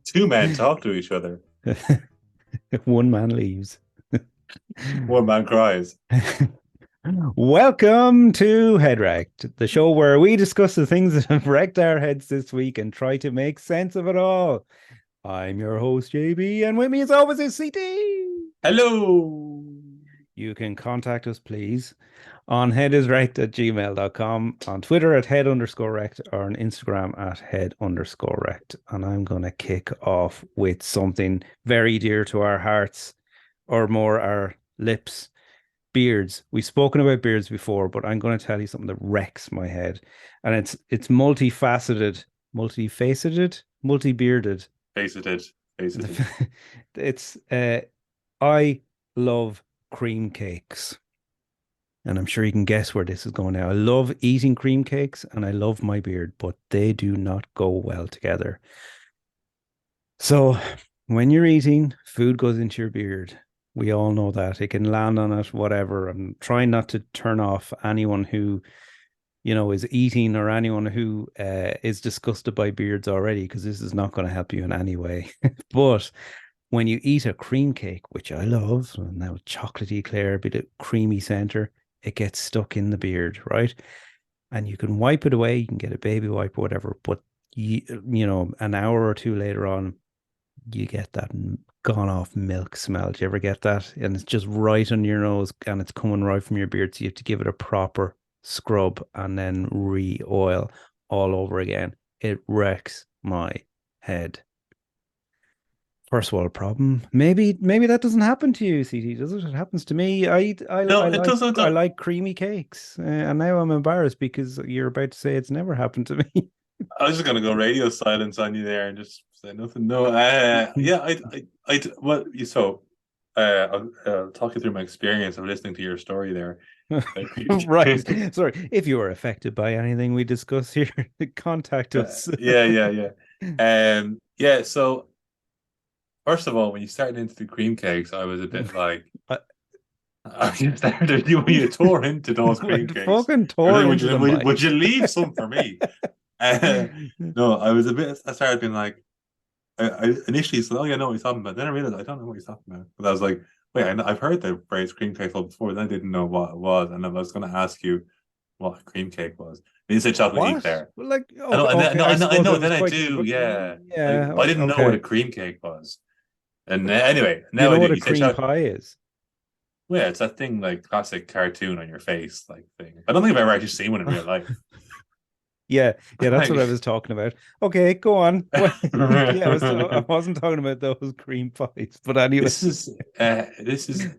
Two men talk to each other. One man leaves. One man cries. Welcome to Head Wrecked, the show where we discuss the things that have wrecked our heads this week and try to make sense of it all. I'm your host, JB, and with me as always is CT. Hello. You can contact us, please, on headiswrecked@gmail.com, on Twitter at head_wrecked, or on Instagram at head_wrecked. And I'm going to kick off with something very dear to our hearts, or more our lips. Beards. We've spoken about beards before, but I'm going to tell you something that wrecks my head. And it's multifaceted, multifaceted, multi-bearded. Faceted. Faceted. It's I love cream cakes. And I'm sure you can guess where this is going now. I love eating cream cakes and I love my beard, but they do not go well together. So when you're eating, food goes into your beard. We all know that. It can land on it, whatever. I'm trying not to turn off anyone who, is eating, or anyone who is disgusted by beards already, because this is not going to help you in any way. But when you eat a cream cake, which I love, and now chocolatey clear, a bit of creamy center, it gets stuck in the beard, right? And you can wipe it away. You can get a baby wipe or whatever. But, an hour or two later on, you get that gone off milk smell. Do you ever get that? And it's just right on your nose and it's coming right from your beard. So you have to give it a proper scrub and then re-oil all over again. It wrecks my head. First world problem. Maybe that doesn't happen to you, CT. Does it? It happens to me. No, I it like doesn't. I like creamy cakes, and now I'm embarrassed because you're about to say it's never happened to me. I was just gonna go radio silence on you there and just say nothing. No, yeah, what you so, I'll talk you through my experience of listening to your story there. Right. Sorry. If you are affected by anything we discuss here, contact us. Yeah. Yeah. So first of all, when you started into the cream cakes, I was a bit like, I, I started when you tore into those cream right, cakes. fucking I was tore like, into the would you mic. leave some for me? Uh, no, I was a bit. I started being like, I initially said, "Oh yeah, I know what he's talking about." Then I realized I don't know what he's talking about. But I was like, "Wait, I've heard the phrase cream cake before, but I didn't know what it was." And I was going to ask you what a cream cake was. And you said chocolate What? eclair. Well, like, I know, okay, okay. I I suppose know. it was Then I quite do, difficult. yeah. Yeah. But I didn't know what a Okay. cream cake was. And anyway, Do you now I know do. what a You say cream chocolate. pie is? Well, yeah, it's that thing like classic cartoon on your face, like thing. I don't think I've ever actually seen one in real life. Yeah, yeah, that's what Like, I was talking about. Okay, go on. Well, yeah, I wasn't talking about those cream pies, but anyway. this is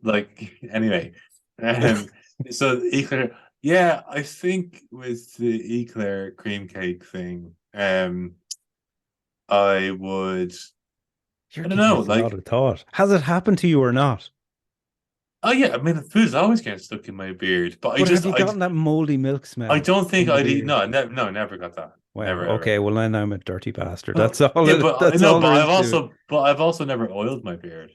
like anyway. Um, so eclair, yeah, I think with the eclair cream cake thing, I would, You're I don't giving know, this a lot like, of thought. Has it happened to you or not? oh yeah, I mean, the food's always getting stuck in my beard, but But have you gotten that moldy milk I smell don't think in the I'd eat. beard? No, no, never got that. Wow. Never, ever. Okay. Well, then I'm a dirty bastard. Well, That's all. yeah, but That's no, all there is to it. but I've also never oiled my beard,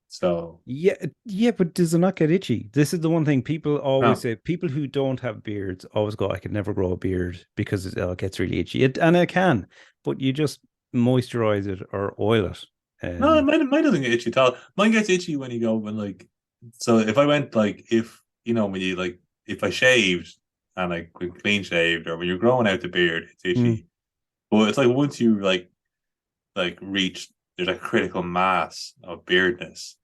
so Yeah, yeah, but does it not get itchy? This is the one thing people always no. say. People who don't have beards always go, "I could never grow a beard because it gets really itchy." And it can, but you just moisturize it or oil it. No, Um, mine doesn't get itchy at all. Mine gets itchy when you go when like so if I went like if when you like if I shaved and like clean shaved or when you're growing out the beard, it's mm. itchy. But it's like once you reach there's a critical mass of beardness.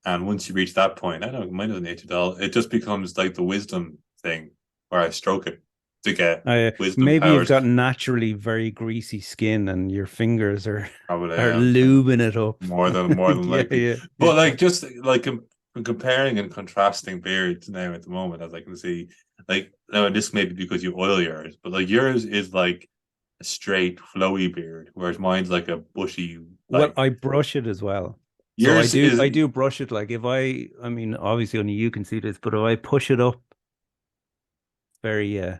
And once you reach that point, I don't mine doesn't itch at all. It just becomes like the wisdom thing where I stroke it to get wisdom Maybe you've powers. got naturally very greasy skin and your fingers are Probably are am lubing it up. more than Yeah, likely. yeah, yeah. But like just like comparing and contrasting beards now at the moment, as I can see, like now this may be because you oil yours, but like yours is like a straight flowy beard, whereas mine's like a bushy Well, like I brush it as well. So yours is. I do brush it. Like if I mean, obviously only you can see this, but if I push it up very,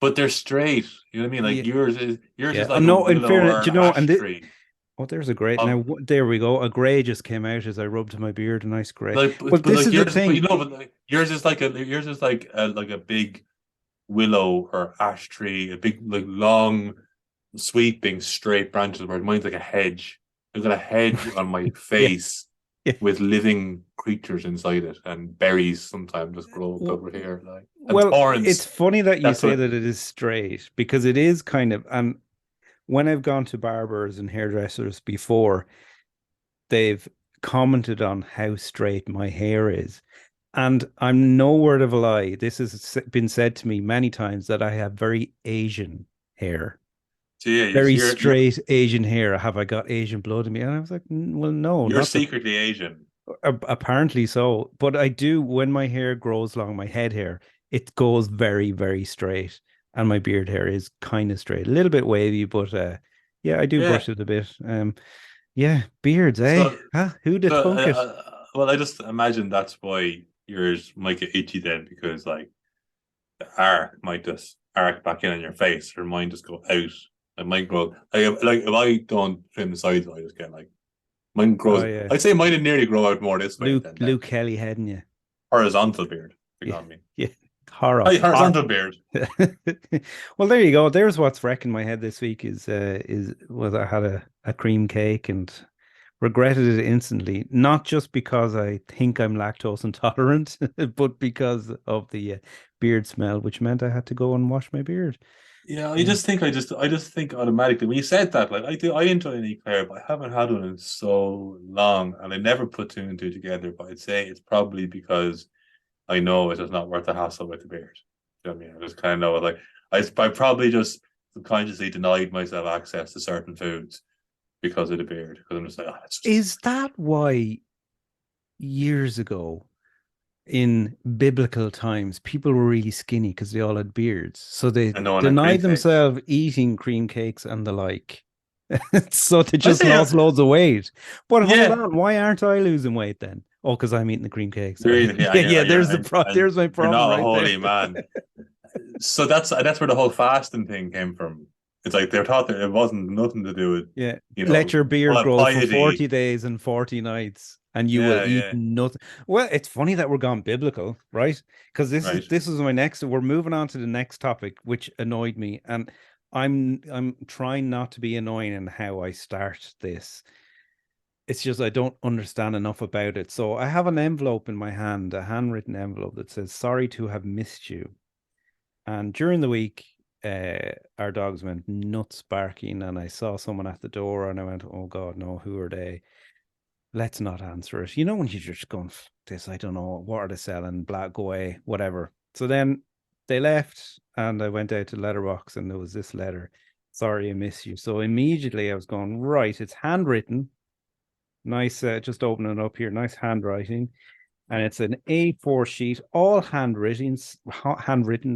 But they're straight. You know what I mean? Like yeah, yours is yeah. Oh, like a no, in willow fairness, or do an you know, ash tree. Oh, there's a great. Now, Um, there we go. A gray just came out as I rubbed my beard. A nice gray. like, Well, but this like is the yours, but thing. but like, yours is like a big willow or ash tree, a big like long sweeping straight branches, where mine's like a hedge. I've got a hedge on my Yeah, face yeah. with living creatures inside it, and berries sometimes just grow up W- over here, like, and Well, it's thorns. funny that you That's say what. that it is straight because it is kind of. And when I've gone to barbers and hairdressers before, they've commented on how straight my hair is. And I'm no word of a lie. This has been said to me many times that I have very Asian hair, So yeah, very you're straight Asian hair. Have I got Asian blood in me? And I was like, well, no, you're not that. secretly Asian. Apparently so. But I do, when my hair grows long, my head hair, it goes very, very straight. And my beard hair is kind of straight, a little bit wavy, but yeah, I do Yeah. brush it a bit. Yeah, beards, eh? So Huh? Who'd have thunk it? well, I just imagine that's why yours might get itchy then, because like the arc might just arc back in on your face, or mine just go out. Like mine grow like if I don't trim the sides, I just get like mine Oh grows. yeah. I'd say mine would nearly grow out more this way than Luke Kelly heading you. horizontal beard. If you Yeah. got me. Yeah. Horror. Hi, Horror. horizontal beard. Well, there you go. There's what's wrecking my head this week is was I had a cream cake and regretted it instantly, not just because I think I'm lactose intolerant, but because of the beard smell, which meant I had to go and wash my beard. Yeah, Yeah. I just think automatically when you said that, like I enjoy an eclair, but I haven't had one in so long, and I never put two and two together. But I'd say it's probably because I know it's just not worth the hassle with the beard. You know what I mean? I just kind of know like I probably just subconsciously denied myself access to certain foods because of the beard. Because I'm just like, oh, it's just Is that why years ago in biblical times, people were really skinny because they all had beards. So they I know, and that cream denied cakes. themselves eating cream cakes and the like. So they I just say, lost loads of weight. But hold yeah, on, why aren't I losing weight then? Oh, because I'm eating the cream cakes. you're eating, yeah, Yeah, yeah, there's the and there's my you're problem not a right there. holy man. So that's where the whole fasting thing came from. It's like they thought that it wasn't nothing to do with, Yeah. you Let know, your beard grow for piety. 40 days and 40 nights and you will Yeah, eat yeah, nothing. Well, it's funny that we're gone biblical, right? Because right. this is my next we're moving on to the next topic, which annoyed me. And I'm trying not to be annoying in how I start this. It's just I don't understand enough about it. So I have an envelope in my hand, a handwritten envelope that says, "Sorry to have missed you." And during the week, our dogs went nuts barking, and I saw someone at the door, and I went, "Oh God, no! Who are they? Let's not answer it." You know, when you're just going, "This, I don't know. What are they selling? Black, go away, whatever." So then they left, and I went out to letterbox, and there was this letter. Sorry, I miss you. So immediately I was going, right, it's handwritten. Nice, just opening it up here. Nice handwriting, and it's an A4 sheet, all handwritten,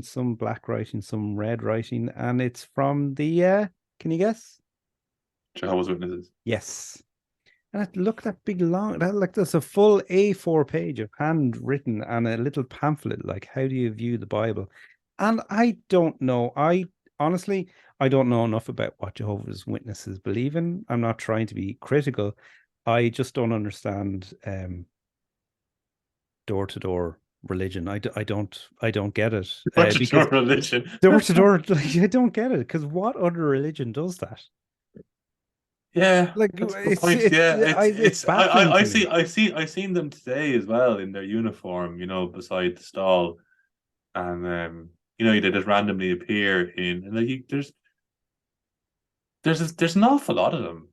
some black writing, some red writing, and it's from the. Can you guess? Jehovah's Witnesses. Yes. And look that big long, that like that's a full A4 page of handwritten and a little pamphlet. Like, how do you view the Bible? And I don't know. I honestly, I don't know enough about what Jehovah's Witnesses believe in. I'm not trying to be critical. I just don't understand door to door religion. I don't get it What a because true religion. door to door, I don't get it because what other religion does that? Yeah, Like that's a good point. Yeah, it's it's baffling to me. I seen them today as well in their uniform, you know, beside the stall, and you know, they just randomly appear in, and like there's an awful lot of them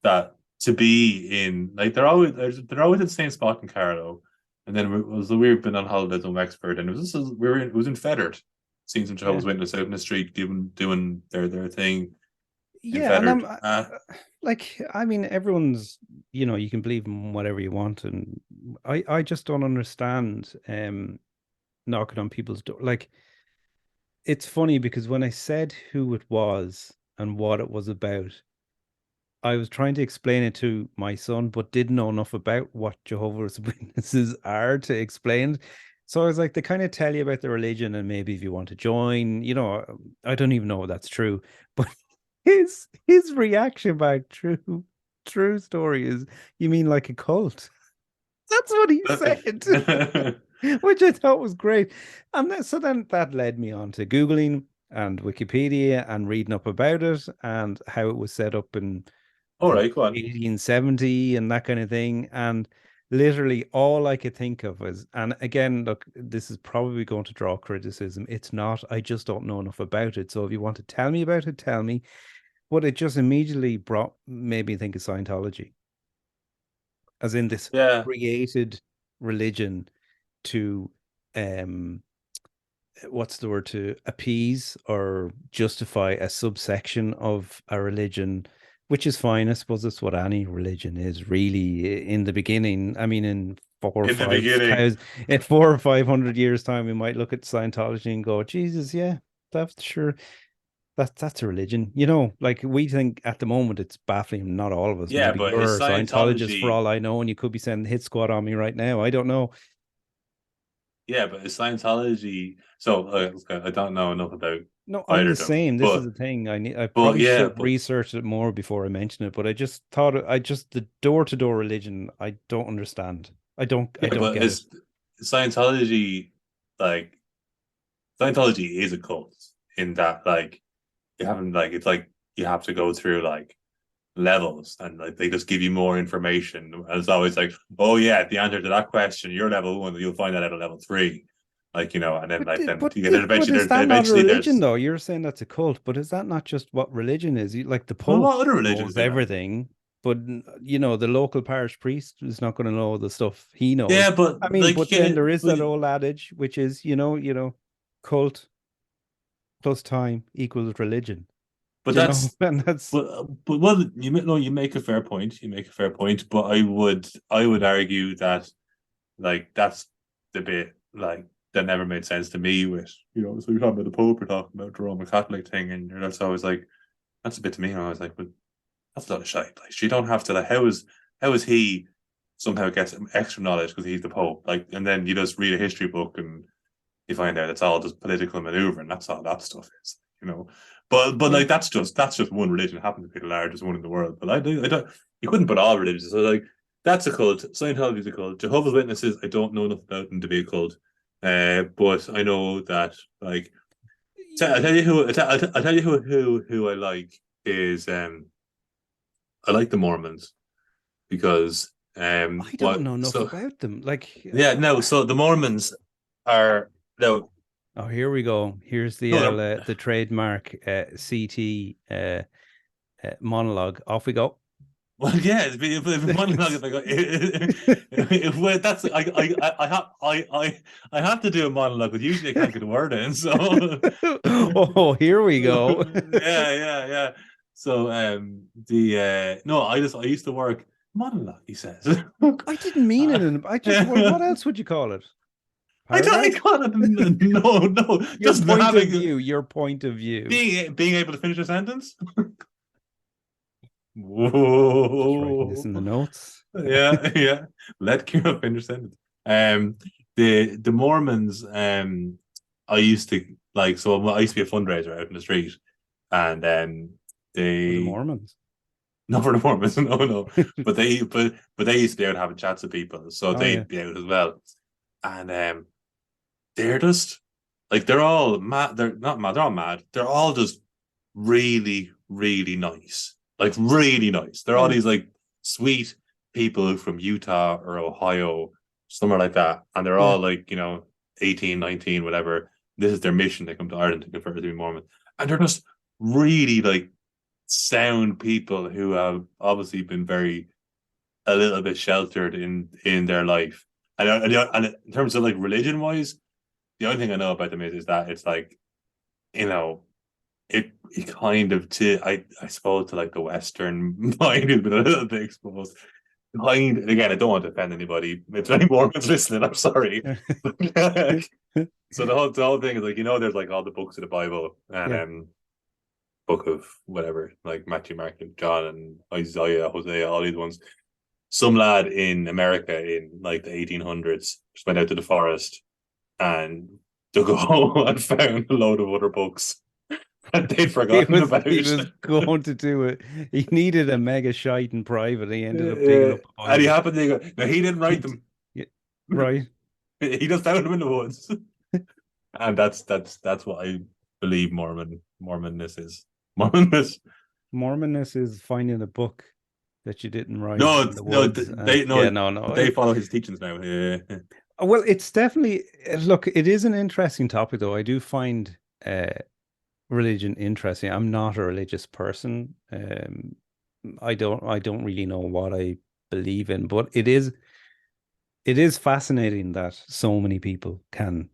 that to be in, like they're always at the same spot in Carlo, and then we've been on holidays in Wexford, and it was in Fethard, seeing some Yeah, Jehovah's Witness out in the street doing their thing in yeah, and Fethard. like, I mean, everyone's, you know, you can believe in whatever you want, and I just don't understand knocking on people's door. Like, it's funny because when I said who it was and what it was about, I was trying to explain it to my son, but didn't know enough about what Jehovah's Witnesses are to explain. So I was like, they kind of tell you about the religion, and maybe if you want to join, you know, I don't even know if that's true, but his reaction back, true. true story is, you mean like a cult? That's what he said, which I thought was great. And so then that led me on to Googling and Wikipedia and reading up about it and how it was set up in, I All think, right, go on. 1870 and that kind of thing. And literally all I could think of was, and again, look, this is probably going to draw criticism. It's not, I just don't know enough about it. So if you want to tell me about it, tell me. But it just immediately made me think of Scientology, as in this Yeah, created religion to um what's the word, to appease or justify a subsection of a religion, which is fine. I suppose that's what any religion is really in the beginning. I mean, in in the beginning. in 400 or 500 years time, we might look at Scientology and go, Jesus, yeah, that's sure. That's a religion. Like we think at the moment it's baffling. Not all of us. Yeah, Maybe but is you're a Scientologist for Scientology? all I know, and you could be sending hit squad on me right now. I don't know. Yeah, but is Scientology? So okay, I don't know enough about No, I'm either the of them, same. This is the thing. I but probably should yeah, have researched it more before I mentioned it, but I just thought I just the door-to-door religion, I don't understand. I don't but get it. is Scientology like Scientology is a cult in that like you haven't like it's like you have to go through like levels and like they just give you more information. And it's always like, oh yeah, the answer to that question, you're level one, you'll find that out at level three. Like, and then like then you get there But eventually is there that not a eventually religion there's though? You're saying that's a cult, but is that not just what religion is? Like the well Pope what other religions knows do that? everything, but the local parish priest is not going to know the stuff he knows. Yeah, but I mean, like but you get then it there is but, that old adage, which is, cult plus time equals religion. but that's And that's but well you no you make a fair point. You make a fair point, but I would argue that like that's the bit like that never made sense to me with so you're talking about the Pope, you're talking about the Roman Catholic thing, and that's always like that's a bit to me. And I was like, but that's a lot of shite. Like, you don't have to. Like, how is he somehow gets extra knowledge because he's the Pope? Like, and then you just read a history book and you find out it's all just political maneuver, and that's all that stuff is. But yeah. like that's just one religion. It happens to be the largest one in the world. But I don't. You couldn't put all religions. So like that's a cult. Scientology is a cult. Jehovah's Witnesses. I don't know enough about them to be a cult. But I know that like I tell you who I tell you who I like is I like the Mormons because I don't what know enough so about them. Like, yeah no so the Mormons are no oh, here we go. Here's no the trademark CT monologue. Off we go. well yeah if one like if that's I have to do a monologue but usually I can't get a word in so Oh, here we go. yeah so the no I used to work monologue he says I didn't mean it in I just well, what else would you call it? I don't. I Paragraph? can't. No. Your Just point of having view, your point of view. being able to finish a sentence. Just writing this Whoa. in the notes. Yeah. Let Kira finish sentence. Um, the Mormons. I used to like. So I used to be a fundraiser out in the street, and For the they Mormons. not for the Mormons, no. But they used to be out having chats with people, so Oh yeah. they'd be out as well, and they're just like they're all mad. They're not mad. They're all mad. They're all just really, really nice. Like really nice. They're all Yeah. these like sweet people from Utah or Ohio, somewhere like that. And they're Yeah. all like, 18, 19, whatever. This is their mission. They come to Ireland to convert to be Mormon. And they're just really like sound people who have obviously been very a little bit sheltered in their life. And in terms of like religion wise, the only thing I know about them is that it's like, you know, it kind of to I suppose to like the Western mind has been a little bit exposed. Kind again, I don't want to offend anybody. If any Mormons listening, I'm sorry. So the whole thing is like, there's like all the books of the Bible and Yeah. book of whatever, like Matthew, Mark, and John and Isaiah, Hosea, all these ones. Some lad in America in like the 1800s just went out to the forest and dug a hole and found a load of other books and they'd He forgotten was about he it. was going to do it. He needed a mega shite in private. He ended up digging up a And he Bible. happened to go, no, he didn't write He, them. yeah, right. He just found them in the woods. And that's what I believe Mormonness is. Mormonness. Mormonness is finding a book that you didn't write No, in the no, woods. they Yeah, no, no, no. they follow his teachings now. Yeah, Well, it's definitely look. It is an interesting topic, though. I do find uh, religion interesting. I'm not a religious person. I don't really know what I believe in, but it is fascinating that so many people can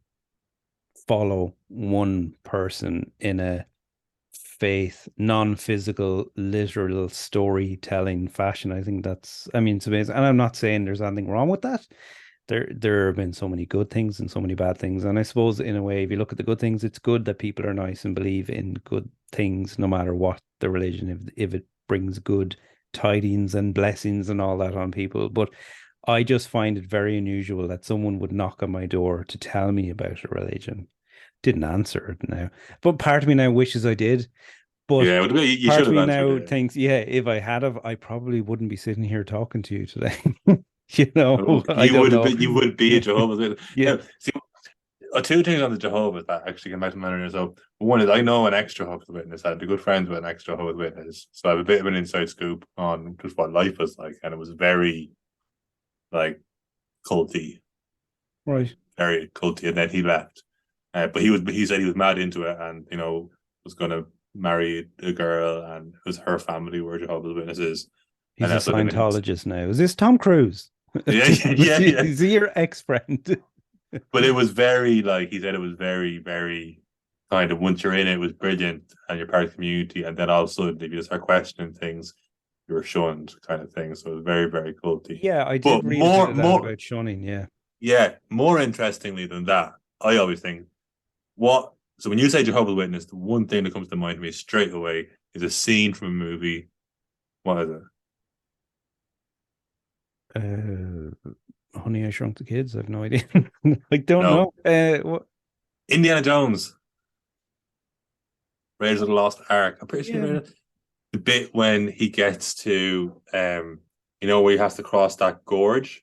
follow one person in a faith, non-physical, literal storytelling fashion. I think I mean, it's amazing. And I'm not saying there's anything wrong with that. There have been so many good things and so many bad things. And I suppose in a way, if you look at the good things, it's good that people are nice and believe in good things, no matter what the religion, if it brings good tidings and blessings and all that on people. But I just find it very unusual that someone would knock on my door to tell me about a religion. Didn't answer it now. But part of me now wishes I did. But yeah. But you part should of have me answered now it. thinks, yeah, if I had have, I probably wouldn't be sitting here talking to you today. You know, I You don't would have know. been. You would be a Jehovah's Witness. Yeah. Now, see, two things on the Jehovah's that actually came out of my memory. So one is I know an ex Jehovah's Witness. I'd be good friends with an ex Jehovah's Witness, so I have a bit of an inside scoop on just what life was like, and it was very like culty, Right. very culty. And then he left, but he said he was mad into it, and was going to marry a girl, and it was her family were Jehovah's Witnesses, and He's a that put him in. Scientologist now. Is this Tom Cruise? Yeah, yeah, yeah. Is he your ex-friend? But it was very like he said it was very, very kind of once you're in it, it was brilliant and you're part of the community, and then all of a sudden if you start questioning things, you were shunned kind of thing. So it was very, very culty. Yeah, I But did read a bit of that about shunning. Yeah. yeah, more interestingly than that, I always think what so when you say Jehovah's Witness, the one thing that comes to mind to me straight away is a scene from a movie. What is it? Uh, Honey, I Shrunk the Kids. I have no idea. I don't No. know. What? Indiana Jones, Raiders of the Lost Ark. I'm pretty Yeah. sure the bit when he gets to where he has to cross that gorge,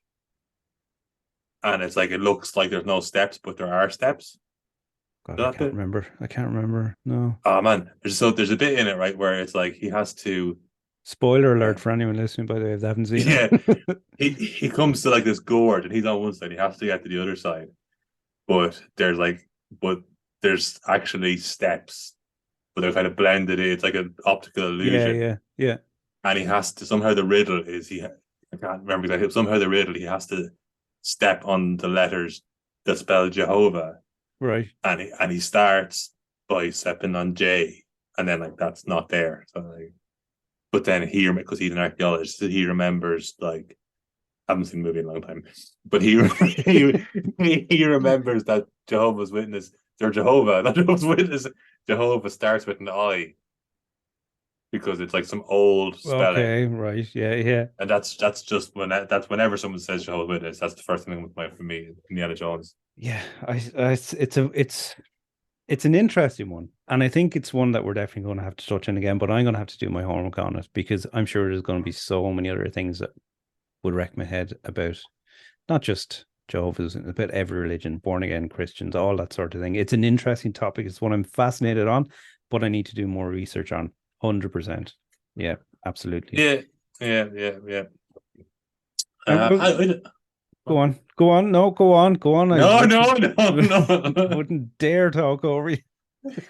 and it's like it looks like there's no steps, but there are steps. God, I That can't bit. remember. I can't remember. No. Oh man, there's a bit in it right where it's like he has to. Spoiler alert Uh, for anyone listening, by the way, if they haven't seen yeah, it. he comes to like this gorge, and he's on one side. He has to get to the other side, but but there's actually steps, but they're kind of blended in. It's like an optical Yeah, illusion, yeah, yeah. and he has to somehow the riddle is he. I can't remember exactly. Somehow the riddle he has to step on the letters that spell Jehovah, Right. and he starts by stepping on J, and then like that's not there. So like, but then because he's an archaeologist, he remembers like I haven't seen the movie in a long time, but he remembers that Jehovah's Witness, or Jehovah, not Jehovah's Witness, Jehovah starts with an I because it's like some old spelling. Okay, right. Yeah, yeah. And that's just that's whenever someone says Jehovah's Witness, that's the first thing that comes to mind for me, Indiana Jones. Yeah. It's an interesting one. And I think it's one that we're definitely going to have to touch on again, but I'm going to have to do my homework on it because I'm sure there's going to be so many other things that would wreck my head about not just Jehovah's, about every religion, born again Christians, all that sort of thing. It's an interesting topic. It's one I'm fascinated on, but I need to do more research on. 100%. Yeah, absolutely. Yeah, yeah. Well, I go on, go on. No, go on, go on. I no, no, literally no, no. wouldn't dare talk over you.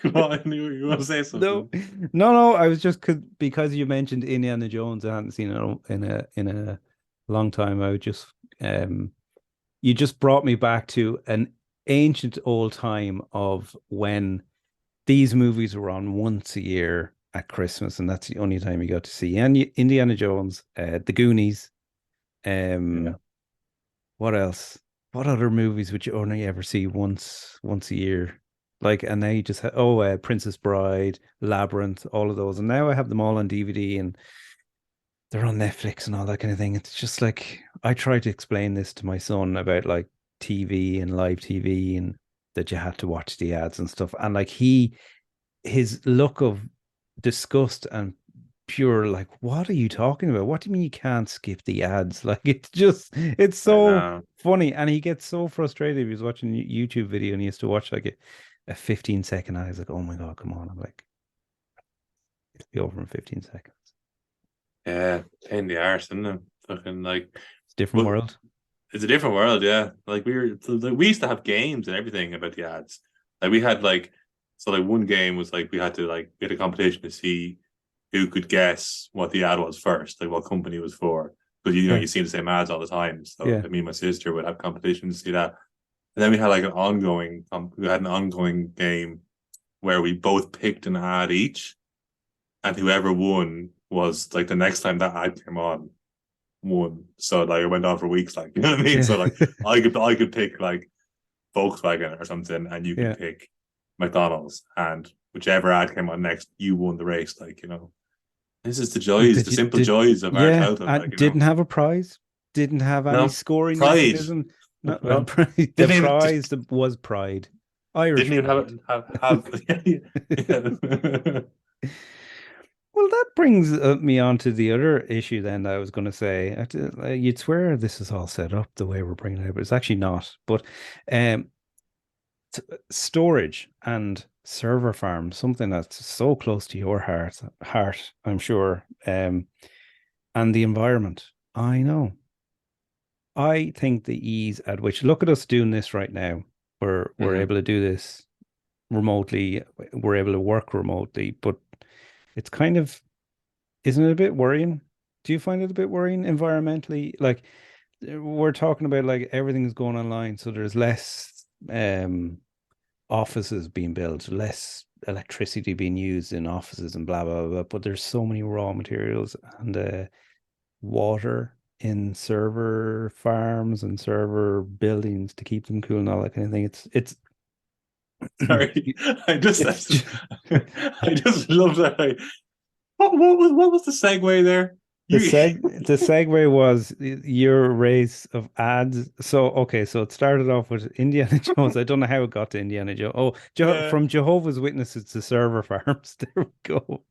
Come on, you want to say No, something? no, no. I was just because you mentioned Indiana Jones. I hadn't seen it in a long time. I would just you just brought me back to an ancient old time of when these movies were on once a year at Christmas, and that's the only time you got to see. And Indiana Jones, The Goonies. Yeah, Um, what else? What other movies would you only ever see once a year? Like, and now you just Princess Bride, Labyrinth, all of those, and now I have them all on DVD and they're on Netflix and all that kind of thing. It's just like I try to explain this to my son about like TV and live TV and that you had to watch the ads and stuff, and like his look of disgust and pure like, what are you talking about? What do you mean you can't skip the ads? Like it's I so know. funny, and he gets so frustrated if he's watching a YouTube video and he has to watch like a 15-second ad. He's like, oh my God, come on. I'm like, it'll be over in 15 seconds. Yeah, pain in the arse, isn't it? Fucking like, It's a different but world. it's a different world, yeah. Like we used to have games and everything about the ads. Like we had like, so like one game was like we had to like get a competition to see who could guess what the ad was first, like what company it was for. Because you know Yeah. you see the same ads all the time. So Yeah. like, me and my sister would have competitions to see that. And then we had like we had an ongoing game where we both picked an ad each, and whoever won was like the next time that ad came on won. So like it went on for weeks, like you know what I mean. Yeah. So like I could pick like Volkswagen or something, and you Yeah. could pick McDonald's, and whichever ad came on next, you won the race. Like you know, this is the And joys, did the you simple did joys of our yeah, childhood. and Like you know, didn't have a prize, didn't have any no scoring pride, mechanism. No, no, the didn't even prize was pride. Irish didn't even pride. have yeah. Well, that brings me on to the other issue then that I was going to say. You'd swear this is all set up the way we're bringing it up, but it's actually not. But um, storage and server farms, something that's so close to your heart, I'm sure, and the environment. I know. I think the ease at which, look at us doing this right now. We're Mhm. able to do this remotely. We're able to work remotely, but it's kind of, isn't it a bit worrying? Do you find it a bit worrying environmentally? Like we're talking about like everything's going online, so there's less offices being built, less electricity being used in offices and blah blah blah. But there's so many raw materials and water in server farms and server buildings to keep them cool and all that kind of thing. It's Sorry, I just, I it's just, just, I just love that. What was the segue there? You the segue was your race of ads. So okay, so it started off with Indiana Jones. I don't know how it got to Indiana Jones. Oh, yeah from Jehovah's Witnesses to server farms. There we go.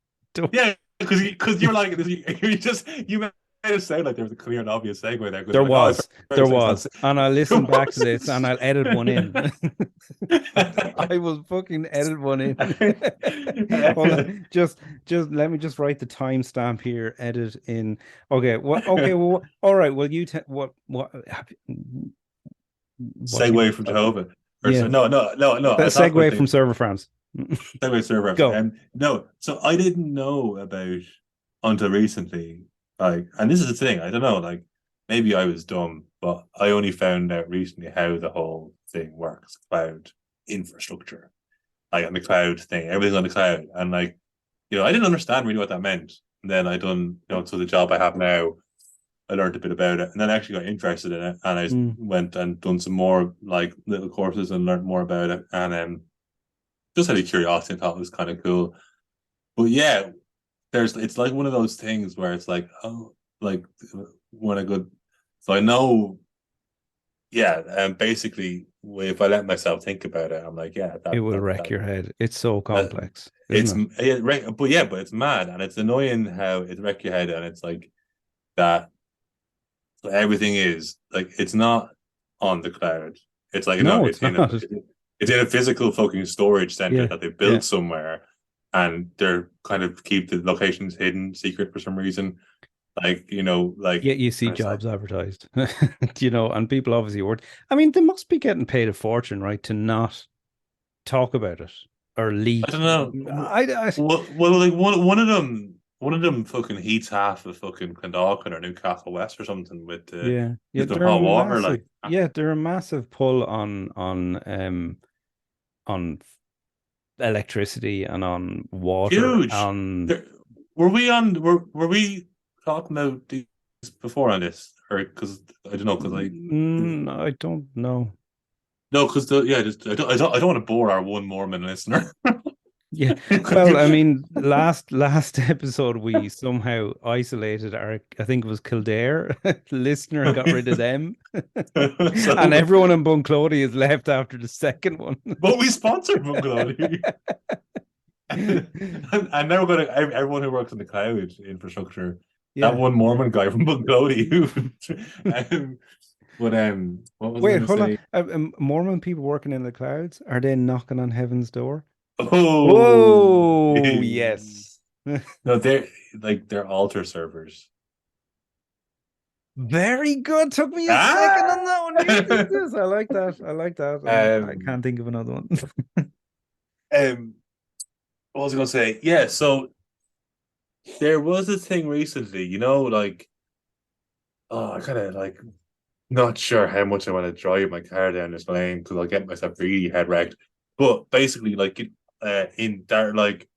yeah because you're like you made it sound like there was a clear and obvious segue there because There you're like, oh, was, fair to there say it's not was, and I'll there listen back to this and was. I'll edit one in. I will fucking edit one in. Hold on, just let me just write the timestamp here. Edit in. Okay, what? Okay, well, all right. Well, what do you Segue want to from talk about? Jehovah, or Yeah, so no. the I talk about segue the from server farms. segue server apps. Go. No, so I didn't know about until recently. Like, and this is the thing. I don't know. Like, maybe I was dumb, but I only found out recently how the whole thing works. Cloud infrastructure, like on the cloud thing, everything's on the cloud, and like I didn't understand really what that meant. And then I done, so the job I have now, I learned a bit about it, and then I actually got interested in it, and I Mm, went and done some more like little courses and learned more about it, and just out of curiosity, I thought it was kind of cool. But yeah, it's like one of those things where it's like, oh, like when I go, so I know, yeah, and basically if I let myself think about it, I'm like, yeah, it that will that wreck that your head. It's so that complex, isn't it's it? yeah, right, but yeah, but it's mad and it's annoying how it wreck your head and it's like that. So everything is like it's not on the cloud. It's like no, No, it's not. it's in a physical fucking storage center Yeah, that they yeah. built somewhere, and they're kind of keep the locations hidden, secret for some reason. Like like Yet you see and it's like jobs advertised, and people obviously work. I mean, they must be getting paid a fortune, right, to not talk about it or I leak. don't know. Well, like one of them fucking heats half of fucking Clondalkin or Newcastle West or something with yeah, yeah, with the they're a hot water. massive, Like yeah, they're a massive pull on electricity and on water huge. and There, were we talking about these before on this, or because I don't know, because I I don't know. no, because yeah, just I don't want to bore our one Mormon listener. Yeah. Well, I mean, last episode we somehow isolated our, I think it was Kildare listener and got rid of them. And So, everyone in Bunclody is left after the second one. but we sponsored Bungalowly. And now we're gonna everyone who works in the cloud infrastructure. That Yeah. one Mormon guy from Buglody who but what was I Wait, gonna hold on. say? Mormon people working in the clouds, are they knocking on heaven's door? Oh Whoa, yes. no, they're like they're altar servers. Very good. Took me a second on Ah that one. Jesus, I like that. I like that. And I um can't think of another one. um what was I gonna say? Yeah, so there was a thing recently, like I kind of like not sure how much I want to drive my car down this lane because I'll get myself really head wrecked. But basically, like in that, like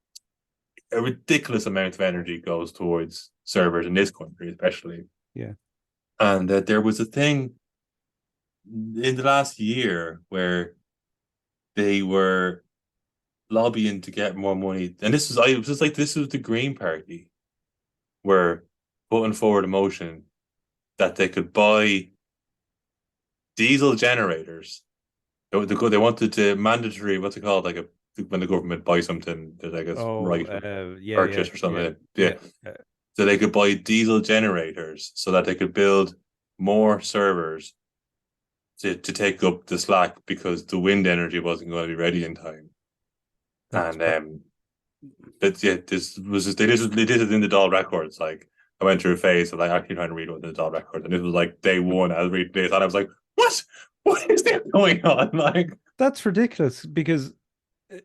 a ridiculous amount of energy goes towards servers in this country, especially. Yeah. And there was a thing in the last year where they were lobbying to get more money, and I was just like, this was the Green Party were putting forward a motion that they could buy diesel generators. They wanted to mandatory, what's it called? Like when the government buys something that I guess Oh, right of yeah, yeah, purchase or yeah, something. Yeah. yeah. So they could buy diesel generators so that they could build more servers to take up the slack because the wind energy wasn't going to be ready in time. That's And but yeah, they did it in the Dahl records. Like I went through a phase of like actually trying to read what the Dahl records, and this was like day one. I was reading this, and I was like, "What? What is this going on?" Like, that's ridiculous because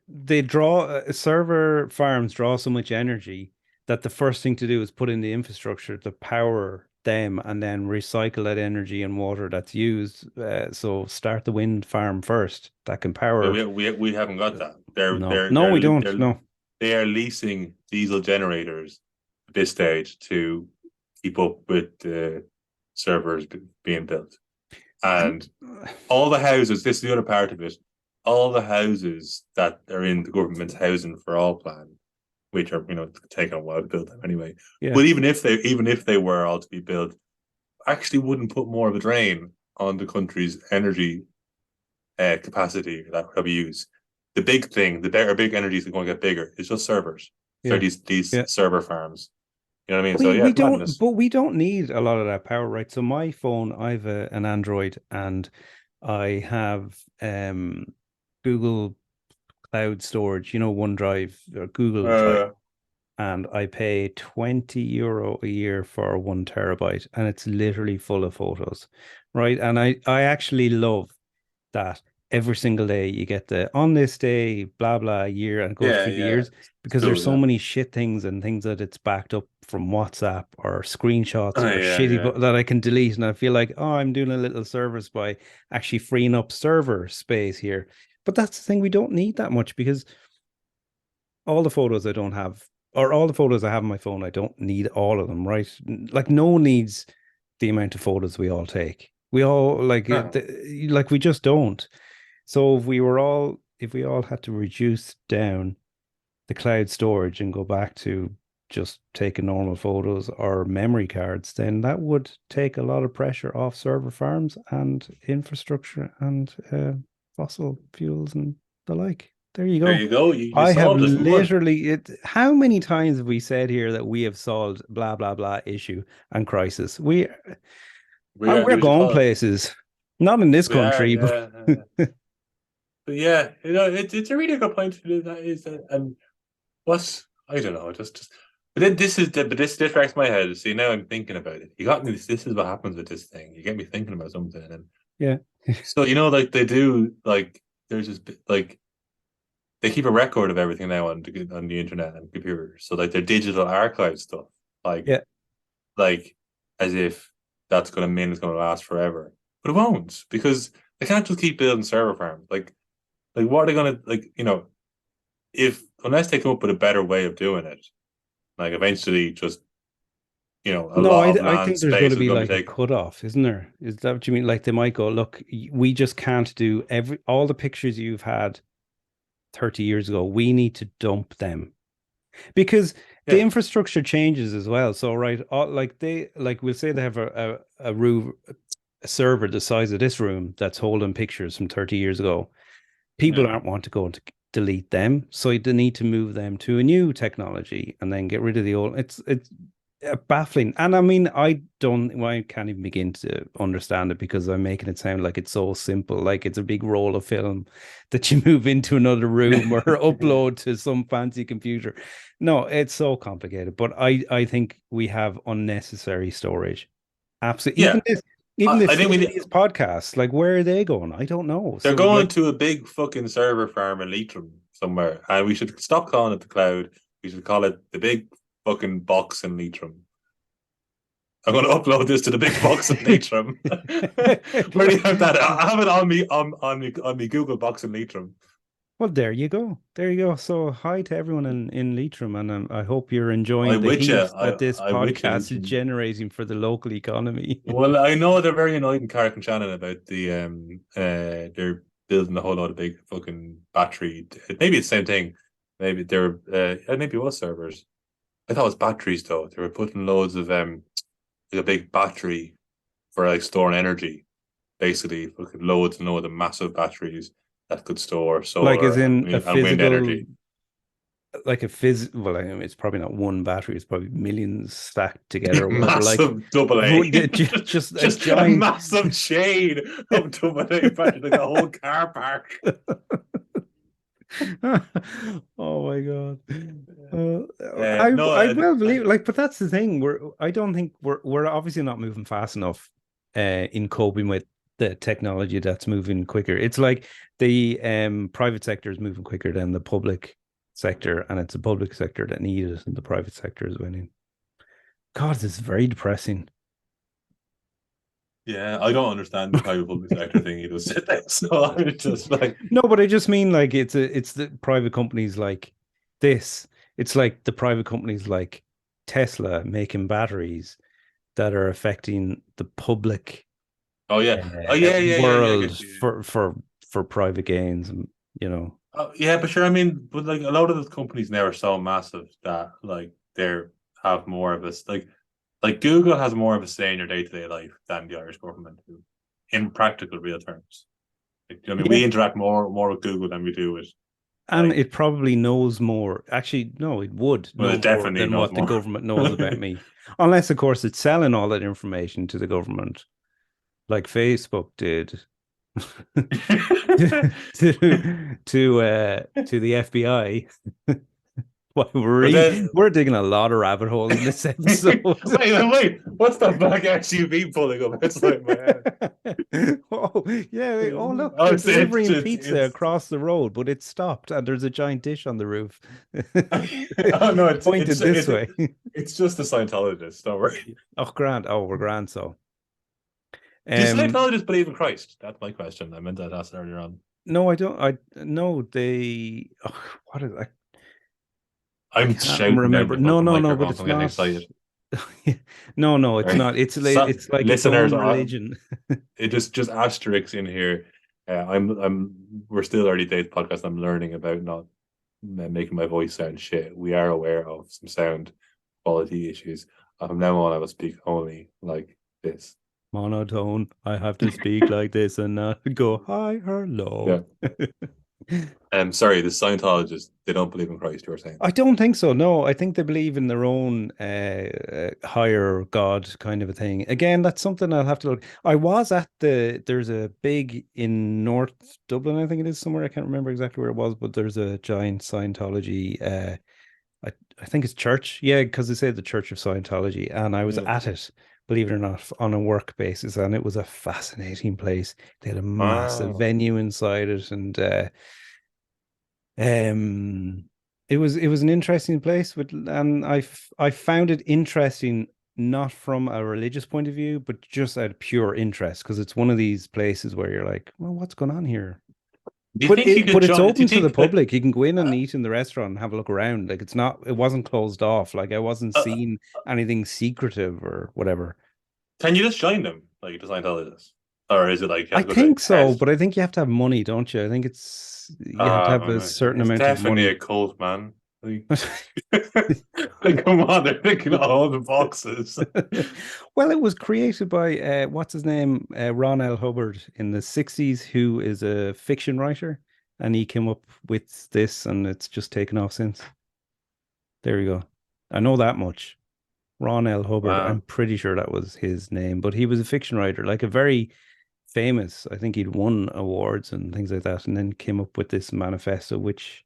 they draw server farms draw so much energy that the first thing to do is put in the infrastructure to power them and then recycle that energy and water that's used. So start the wind farm first that can power. we haven't got that. No, no, we don't. No. They are leasing diesel generators at this stage to keep up with the servers being built. And And all the houses, this is the other part of it, all the houses that are in the government's housing for all plan, which are taking a while to build them anyway. yeah, But even if they were all to be built, actually wouldn't put more of a drain on the country's energy capacity that we use. The big thing, the big energies are going to get bigger. It's just servers. So yeah, these yeah. server farms. You know what I mean? So We yeah, we it's don't, madness. but we don't need a lot of that power, right? So my phone, I've an Android, and I have Google Cloud Storage, OneDrive or Google Drive, Uh, and I pay €20 a year for 1 terabyte, and it's literally full of photos, right? And I actually love that every single day you get the on this day, blah blah year, and it goes yeah, through the yeah. years It's because there's cool. so Yeah. many shit things and things that it's backed up from WhatsApp or screenshots Oh, or yeah, shitty yeah. that I can delete. And I feel like, oh, I'm doing a little service by actually freeing up server space here. But that's the thing, we don't need that much because all the photos I don't have, or all the photos I have on my phone, I don't need all of them, right? Like no one needs the amount of photos we all take. We all No. like we just don't. So if we all had to reduce down the cloud storage and go back to just taking normal photos or memory cards, then that would take a lot of pressure off server farms and infrastructure and fossil fuels and the like. There you There go. you go. You I have solved it in one. literally it. How many times have we said here that we have solved blah blah blah issue and crisis? We are. We're We should going call it. places, not in this We are. country, but Yeah. But yeah, it's a really good point to do that. Is that and what's I don't know. Just. But then this distracts my head. See, now I'm thinking about it. You got me. This is what happens with this thing. You get me thinking about something, and yeah, so like they do. Like there's this like they keep a record of everything now on the internet and computers. So like their digital archive stuff, like yeah. like as if that's gonna mean it's gonna last forever. But it won't, because they can't just keep building server farms. Like what are they gonna like, if unless they come up with a better way of doing it, like eventually just a No, lot of I land think there's going space to is be gonna be like a taken. cutoff, isn't there? Is that what you mean? Like they might go, look, we just can't do all the pictures you've had 30 years ago. We need to dump them because the Yeah. infrastructure changes as well. So, right, like we'll say they have a room, a server the size of this room that's holding pictures from 30 years ago. People Yeah. aren't want to go into delete them. So they need to move them to a new technology and then get rid of the old. It's baffling. And I mean, well, I can't even begin to understand it because I'm making it sound like it's so simple. Like it's a big roll of film that you move into another room or upload to some fancy computer. No, it's so complicated. But I think we have unnecessary storage. Absolutely. Yeah, Even I this, think even these podcasts, like where are they going? I don't know. they're So going like, to a big fucking server farm in Leitrim somewhere, and we should stop calling it the cloud. We should call it the big fucking box in Leitrim. I'm going to upload this to the big box in Leitrim. Where do you have that? I have it on me on me Google box in Leitrim. well, there you go. There you go. So hi to everyone in Leitrim, and I hope you're enjoying I'm the with you. heat that this I'm with you, podcast is Leitrim. generating for the local economy. Well, I know they're very annoyed in Carrick and Shannon about they're building a whole lot of big fucking battery. Maybe it's the same thing. Maybe they're maybe it was servers. I thought it was batteries though. They were putting loads of like a big battery for like storing energy. Basically, fucking loads and loads of massive batteries that could store Like solar as in a and wind physical, energy. like a well, I mean, it's probably not one battery, it's probably millions stacked together or whatever. Like Massive double A, just a just a giant. massive chain of double A batteries, like a whole car park. Oh my God. No, I well believe like, but that's the thing. I don't think we're obviously not moving fast enough in coping with the technology that's moving quicker. It's like the private sector is moving quicker than the public sector, and it's the public sector that needs it, and the private sector is winning. God, this is very depressing. yeah, I don't understand the private public sector thing either. So I'm just like, No, but I just mean like it's the private companies like this. It's like the private companies like Tesla making batteries that are affecting the public oh yeah, oh yeah, I world get you. for private gains, and you know. Oh, yeah, but sure. I mean, but like a lot of those companies now are so massive that like they're have more of a like Google has more of a say in your day to day life than the Irish government do, in practical real terms. Like, I mean, Yeah, we interact more with Google than we do with and like. it probably knows more. Actually, no, it would Well, know it more definitely than knows what the more. government knows about me. Unless, of course, it's selling all that information to the government, like Facebook did to the FBI. Well, But then, we're digging a lot of rabbit holes in this episode. wait, what's that black SUV pulling up outside my head? Oh, yeah. Oh, look, Oh, they're it's delivering it's pizza it's. across the road, but it's stopped and there's a giant dish on the roof. Oh no, Pointed this way. it's just a Scientologist. Don't worry. Oh, grand. Oh, we're grand. So, Do um, Scientologists believe in Christ? That's my question. I meant that ask earlier on. no, I don't. No, they. Oh, what is I I'm can't shouting down remember. the No, fucking no, no, but microphone. it's I'm getting not. excited. No, no, it's Sorry. not. So, It's like its listeners, own religion. it just asterisks in here. We're still early days podcast. I'm learning about not making my voice sound shit. We are aware of some sound quality issues. From now on, I will speak only like this. Monotone. I have to speak like this and not go hi, Yeah. hello. Sorry, the Scientologists, they don't believe in Christ, you were saying. I don't think so. No, I think they believe in their own higher God kind of a thing. Again, that's something I'll have to look. I was at there's a big in North Dublin, I think it is somewhere. I can't remember exactly where it was, but there's a giant Scientology. I think it's church. Yeah, because they say the Church of Scientology, and I was Yeah. at it, believe it or not, on a work basis, and it was a fascinating place. They had a massive Wow. venue inside it, and um, it was an interesting place, but and I found it interesting not from a religious point of view, but just out of pure interest because it's one of these places where you're like, well, what's going on here? Do you think you could But it's join? Do you open to the think like public. You can go in and eat in the restaurant and have a look around. Like it's not, it wasn't closed off. Like I wasn't uh, seeing anything secretive or whatever. can you just join them like the Scientologists, or is it like you I have to go to a think so, test? but I think you have to have money, don't you? I think you have to have a certain It's amount of definitely money. a cult, man. Like, like, come on, they're picking all the boxes. Well, it was created by what's his name, Ron L. Hubbard in the 60s, who is a fiction writer. and he came up with this, and it's just taken off since. There you go. I know that much. Ron L. Hubbard. I'm Wow. pretty sure that was his name, but he was a fiction writer, like a very famous. I think he'd won awards and things like that, and then came up with this manifesto, which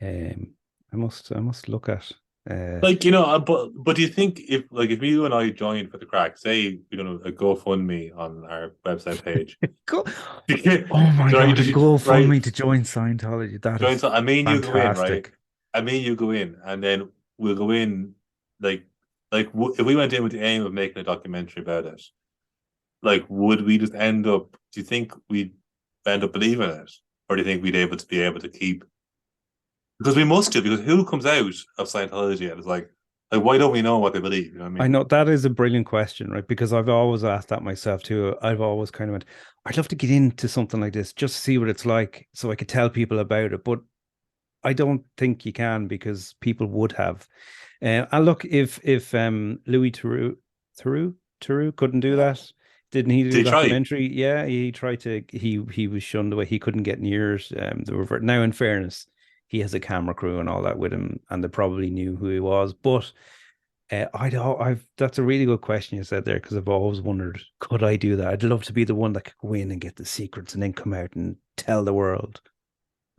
um, I must look at. Like, but do you think if you and I joined for the crack, say we're gonna a GoFundMe on our website page, Go, oh my right? God, and go fund Right, me to join Scientology. That join. is So I mean, you go in, right? fantastic. I mean, you go in, and then we'll go in, like, if we went in with the aim of making a documentary about it, like, would we just end up? Do you think we'd end up believing it, or do you think we'd be able to keep? Because we must do. Because who comes out of Scientology and is like, why don't we know what they believe? You know what I I mean? know that is a brilliant question, right? Because I've always asked that myself too. I've always kind of went, I'd love to get into something like this just to see what it's like so I could tell people about it. But I don't think you can because people would have. And look, if Louis Theroux couldn't do Yeah. that, didn't he do They a try. documentary? Yeah, he tried to. He was shunned away. He couldn't get near it. Now, in fairness, he has a camera crew and all that with him, and they probably knew who he was. But I've that's a really good question you said there because I've always wondered, could I do that? I'd love to be the one that could go in and get the secrets and then come out and tell the world.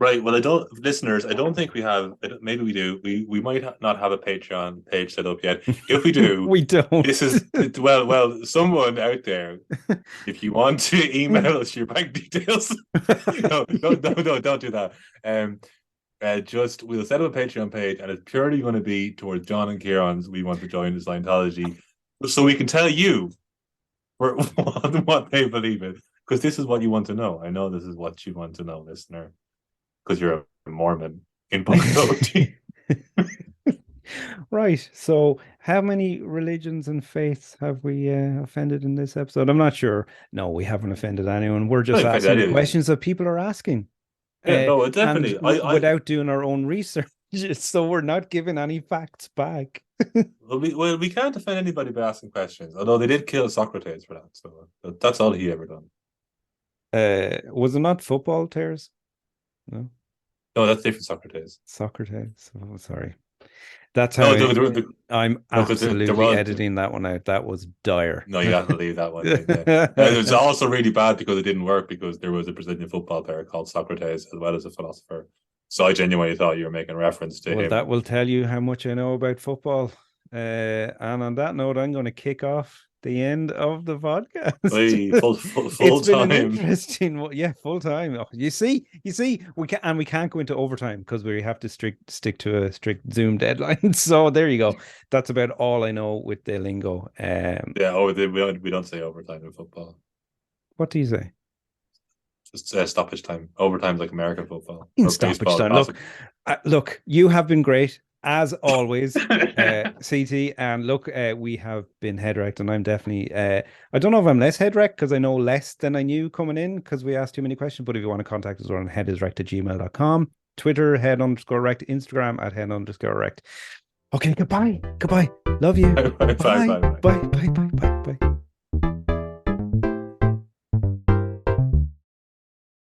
Right. Well, I don't, listeners. I don't think we have. Maybe we do. We might not have a Patreon page set up yet. If we do, We don't. this is well. Someone out there, if you want to email us your bank details, no, no, don't do that. Um, just we'll set up a Patreon page, and it's purely going to be towards John and Kieran's. We want to join the Scientology, so we can tell you what they believe in, because this is what you want to know. I know this is what you want to know, listener, because you're a Mormon in posterity. Right. So, how many religions and faiths have we offended in this episode? I'm not sure. No, we haven't offended anyone. We're Not just infected asking the anyone. questions that people are asking, Yeah, no, it and definitely. I without doing our own research. So we're not giving any facts back. we can't offend anybody by asking questions. Although they did kill Socrates for that, so that's all he ever done. Was it not football tears? No, No, that's different Socrates. Socrates. Oh, sorry. That's how No, I'm no, because there absolutely was editing that one out. That was dire. no, you have to leave that one in. Yeah, it was also really bad because it didn't work because there was a Brazilian football player called Socrates as well as a philosopher. So I genuinely thought you were making reference to Well, him. that will tell you how much I know about football. And on that note, I'm going to kick off the end of the podcast. Hey, full It's been an time. interesting, yeah, full time. Oh, you see, we can't go into overtime because we have to stick to a strict Zoom deadline. So there you go. That's about all I know with the lingo. Yeah, we don't say overtime in football. What do you say? Just stoppage time. Overtime's like American football In or stoppage baseball or time. Look, basketball. look, you have been great as always, CT. And look, we have been head wrecked, and I'm definitely. I don't know if I'm less head wrecked because I know less than I knew coming in because we asked too many questions. But if you want to contact us, we're on headiswrecked@gmail.com, Twitter head_wrecked, Instagram @head_wrecked. Okay, goodbye, goodbye. Love you. Bye, bye, Bye, bye, bye. bye, bye, bye.